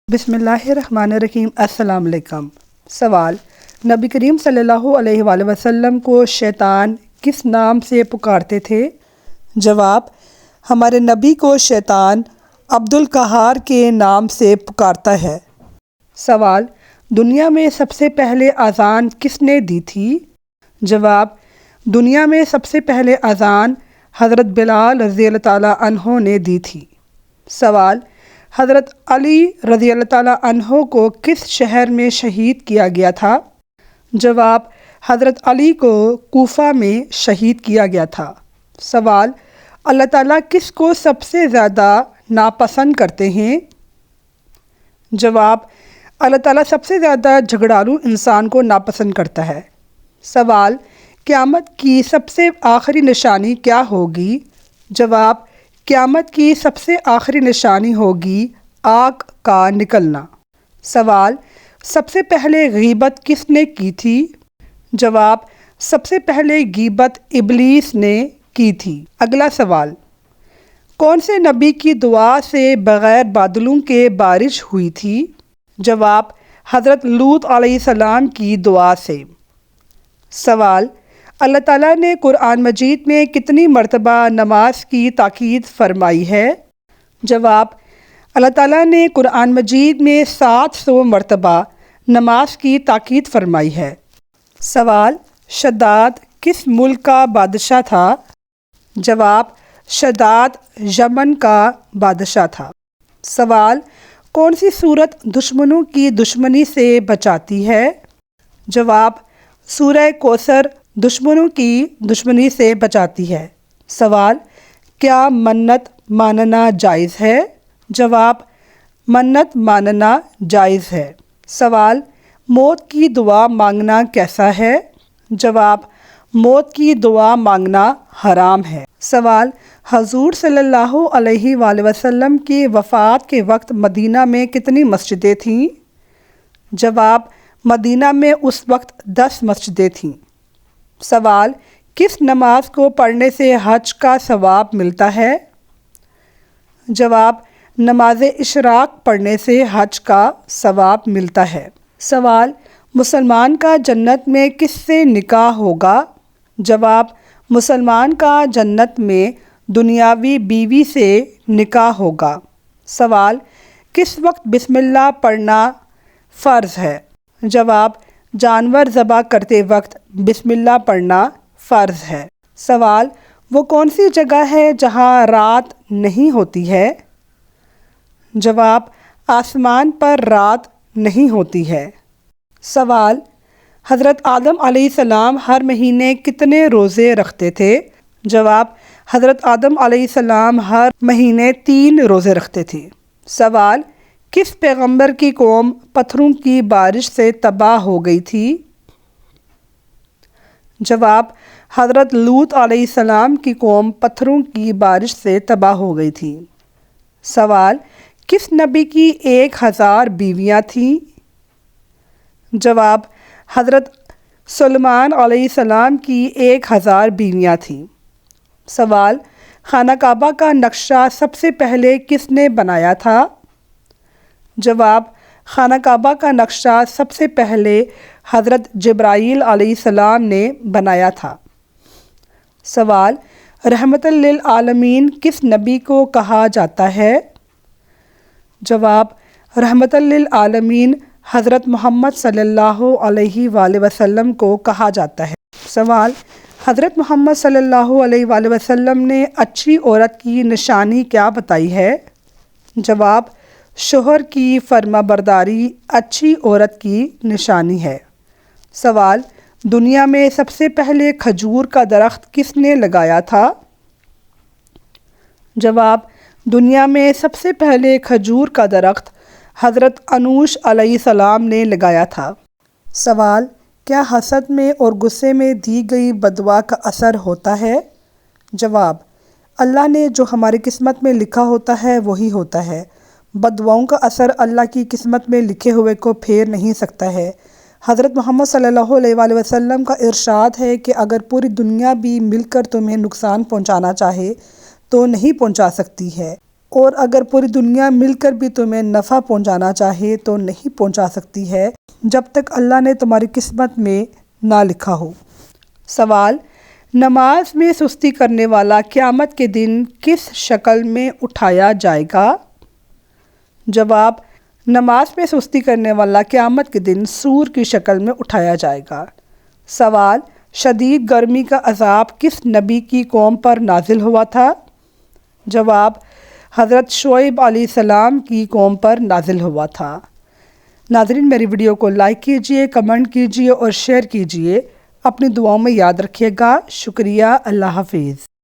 بسم اللہ الرحمن الرحیم۔ السلام علیکم۔ سوال: نبی کریم صلی اللہ علیہ وآلہ وسلم کو شیطان کس نام سے پکارتے تھے؟ جواب: ہمارے نبی کو شیطان عبدالقہار کے نام سے پکارتا ہے۔ سوال: دنیا میں سب سے پہلے اذان کس نے دی تھی؟ جواب: دنیا میں سب سے پہلے اذان حضرت بلال رضی اللہ تعالیٰ عنہ نے دی تھی۔ سوال: حضرت علی رضی اللہ تعالیٰ عنہ کو کس شہر میں شہید کیا گیا تھا؟ جواب: حضرت علی کو کوفہ میں شہید کیا گیا تھا۔ سوال: اللہ تعالیٰ کس کو سب سے زیادہ ناپسند کرتے ہیں؟ جواب: اللہ تعالیٰ سب سے زیادہ جھگڑالو انسان کو ناپسند کرتا ہے۔ سوال: قیامت کی سب سے آخری نشانی کیا ہوگی؟ جواب: قیامت کی سب سے آخری نشانی ہوگی آگ کا نکلنا۔ سوال: سب سے پہلے غیبت کس نے کی تھی؟ جواب: سب سے پہلے غیبت ابلیس نے کی تھی۔ اگلا سوال: کون سے نبی کی دعا سے بغیر بادلوں کے بارش ہوئی تھی؟ جواب: حضرت لوط علیہ السلام کی دعا سے۔ سوال: اللہ تعالیٰ نے قرآن مجید میں کتنی مرتبہ نماز کی تاکید فرمائی ہے؟ جواب: اللہ تعالیٰ نے قرآن مجید میں 700 مرتبہ نماز کی تاکید فرمائی ہے۔ سوال: شداد کس ملک کا بادشاہ تھا؟ جواب: شداد یمن کا بادشاہ تھا۔ سوال: کون سی سورت دشمنوں کی دشمنی سے بچاتی ہے؟ جواب: سورہ کوثر دشمنوں کی دشمنی سے بچاتی ہے۔ سوال: کیا منت ماننا جائز ہے؟ جواب: منت ماننا جائز ہے۔ سوال: موت کی دعا مانگنا کیسا ہے؟ جواب: موت کی دعا مانگنا حرام ہے۔ سوال: حضور صلی اللہ علیہ وآلہ وسلم کی وفات کے وقت مدینہ میں کتنی مسجدیں تھیں؟ جواب: مدینہ میں اس وقت 10 مسجدیں تھیں۔ سوال: کس نماز کو پڑھنے سے حج کا ثواب ملتا ہے؟ جواب: نماز اشراق پڑھنے سے حج کا ثواب ملتا ہے۔ سوال: مسلمان کا جنت میں کس سے نکاح ہوگا؟ جواب: مسلمان کا جنت میں دنیاوی بیوی سے نکاح ہوگا۔ سوال: کس وقت بسم اللہ پڑھنا فرض ہے؟ جواب: جانور ذبح کرتے وقت بسم اللہ پڑھنا فرض ہے۔ سوال: وہ کون سی جگہ ہے جہاں رات نہیں ہوتی ہے؟ جواب: آسمان پر رات نہیں ہوتی ہے۔ سوال: حضرت آدم علیہ السلام ہر مہینے کتنے روزے رکھتے تھے؟ جواب: حضرت آدم علیہ السلام ہر مہینے 3 روزے رکھتے تھے۔ سوال: کس پیغمبر کی قوم پتھروں کی بارش سے تباہ ہو گئی تھی؟ جواب: حضرت لوط علیہ السلام کی قوم پتھروں کی بارش سے تباہ ہو گئی تھی۔ سوال: کس نبی کی 1000 بیویاں تھیں؟ جواب: حضرت سلیمان علیہ السلام کی 1000 بیویاں تھیں۔ سوال: خانہ کعبہ کا نقشہ سب سے پہلے کس نے بنایا تھا؟ جواب: خانہ کعبہ کا نقشہ سب سے پہلے حضرت جبرائیل علیہ السلام نے بنایا تھا۔ سوال: رحمت للعالمین کس نبی کو کہا جاتا ہے؟ جواب: رحمت للعالمین حضرت محمد صلی اللہ علیہ وآلہ وسلم کو کہا جاتا ہے۔ سوال: حضرت محمد صلی اللہ علیہ وآلہ وسلم نے اچھی عورت کی نشانی کیا بتائی ہے؟ جواب: شوہر کی فرما برداری اچھی عورت کی نشانی ہے۔ سوال: دنیا میں سب سے پہلے کھجور کا درخت کس نے لگایا تھا؟ جواب: دنیا میں سب سے پہلے کھجور کا درخت حضرت انوش علیہ السلام نے لگایا تھا۔ سوال: کیا حسد میں اور غصے میں دی گئی بددعا کا اثر ہوتا ہے؟ جواب: اللہ نے جو ہماری قسمت میں لکھا ہوتا ہے وہی ہوتا ہے۔ بددعاؤں کا اثر اللہ کی قسمت میں لکھے ہوئے کو پھیر نہیں سکتا ہے۔ حضرت محمد صلی اللہ علیہ وآلہ وسلم کا ارشاد ہے کہ اگر پوری دنیا بھی مل کر تمہیں نقصان پہنچانا چاہے تو نہیں پہنچا سکتی ہے، اور اگر پوری دنیا مل کر بھی تمہیں نفع پہنچانا چاہے تو نہیں پہنچا سکتی ہے جب تک اللہ نے تمہاری قسمت میں نہ لکھا ہو۔ سوال: نماز میں سستی کرنے والا قیامت کے دن کس شکل میں اٹھایا جائے گا؟ جواب: نماز میں سستی کرنے والا قیامت کے دن سور کی شکل میں اٹھایا جائے گا۔ سوال: شدید گرمی کا عذاب کس نبی کی قوم پر نازل ہوا تھا؟ جواب: حضرت شعیب علیہ السلام کی قوم پر نازل ہوا تھا۔ ناظرین، میری ویڈیو کو لائک کیجئے، کمنٹ کیجئے اور شیئر کیجئے۔ اپنی دعاؤں میں یاد رکھیے گا۔ شکریہ۔ اللہ حافظ۔